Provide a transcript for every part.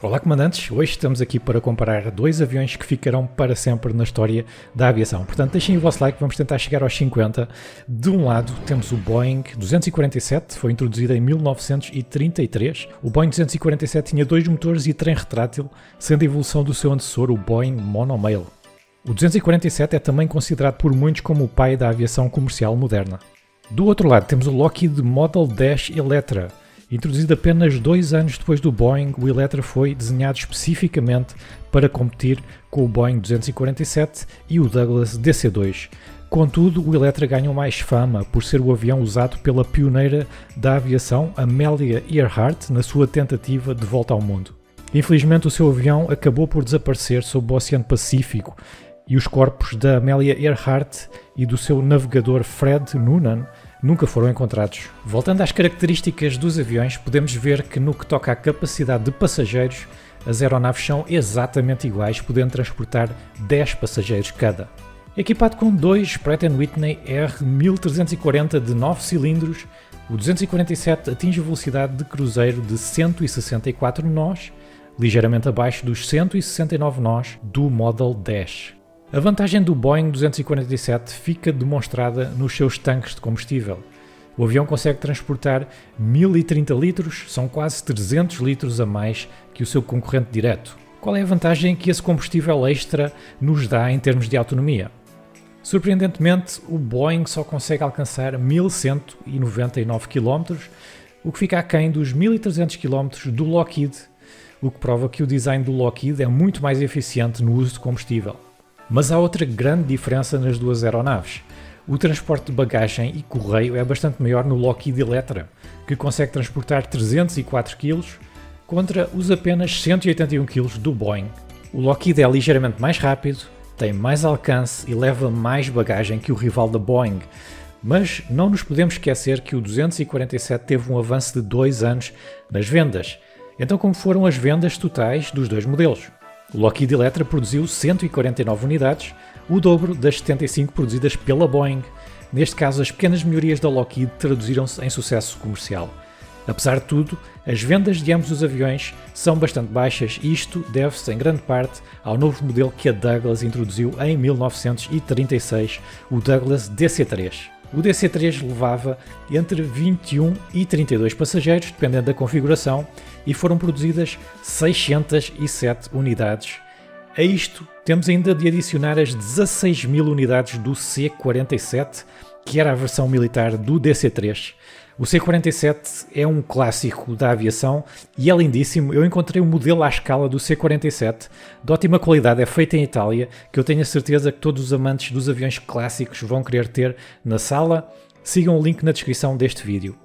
Olá comandantes, hoje estamos aqui para comparar dois aviões que ficarão para sempre na história da aviação. Portanto, deixem o vosso like, vamos tentar chegar aos 50. De um lado temos o Boeing 247, foi introduzido em 1933. O Boeing 247 tinha dois motores e trem retrátil, sendo a evolução do seu antecessor, o Boeing Monomail. O 247 é também considerado por muitos como o pai da aviação comercial moderna. Do outro lado temos o Lockheed Model 10 Electra. Introduzido apenas 2 anos depois do Boeing, o Electra foi desenhado especificamente para competir com o Boeing 247 e o Douglas DC-2. Contudo, o Electra ganhou mais fama por ser o avião usado pela pioneira da aviação, Amelia Earhart, na sua tentativa de volta ao mundo. Infelizmente, o seu avião acabou por desaparecer sob o Oceano Pacífico e os corpos da Amelia Earhart e do seu navegador Fred Noonan nunca foram encontrados. Voltando às características dos aviões, podemos ver que no que toca à capacidade de passageiros, as aeronaves são exatamente iguais, podendo transportar 10 passageiros cada. Equipado com dois Pratt & Whitney R1340 de 9 cilindros, o 247 atinge a velocidade de cruzeiro de 164 nós, ligeiramente abaixo dos 169 nós do Model 10. A vantagem do Boeing 247 fica demonstrada nos seus tanques de combustível. O avião consegue transportar 1030 litros, são quase 300 litros a mais que o seu concorrente direto. Qual é a vantagem que esse combustível extra nos dá em termos de autonomia? Surpreendentemente, o Boeing só consegue alcançar 1199 km, o que fica aquém dos 1300 km do Lockheed, o que prova que o design do Lockheed é muito mais eficiente no uso de combustível. Mas há outra grande diferença nas duas aeronaves. O transporte de bagagem e correio é bastante maior no Lockheed Electra, que consegue transportar 304 kg contra os apenas 181 kg do Boeing. O Lockheed é ligeiramente mais rápido, tem mais alcance e leva mais bagagem que o rival da Boeing. Mas não nos podemos esquecer que o 247 teve um avanço de 2 anos nas vendas. Então, como foram as vendas totais dos dois modelos? O Lockheed Electra produziu 149 unidades, o dobro das 75 produzidas pela Boeing. Neste caso, as pequenas melhorias da Lockheed traduziram-se em sucesso comercial. Apesar de tudo, as vendas de ambos os aviões são bastante baixas e isto deve-se em grande parte ao novo modelo que a Douglas introduziu em 1936, o Douglas DC-3. O DC-3 levava entre 21 e 32 passageiros, dependendo da configuração, e foram produzidas 607 unidades. A isto, temos ainda de adicionar as 16.000 unidades do C-47, que era a versão militar do DC-3. O C-47 é um clássico da aviação e é lindíssimo. Eu encontrei um modelo à escala do C-47, de ótima qualidade, é feito em Itália, que eu tenho a certeza que todos os amantes dos aviões clássicos vão querer ter na sala. Sigam o link na descrição deste vídeo.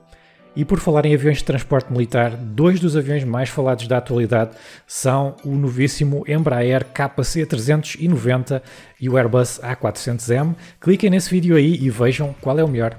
E por falar em aviões de transporte militar, dois dos aviões mais falados da atualidade são o novíssimo Embraer KC-390 e o Airbus A400M. Cliquem nesse vídeo aí e vejam qual é o melhor.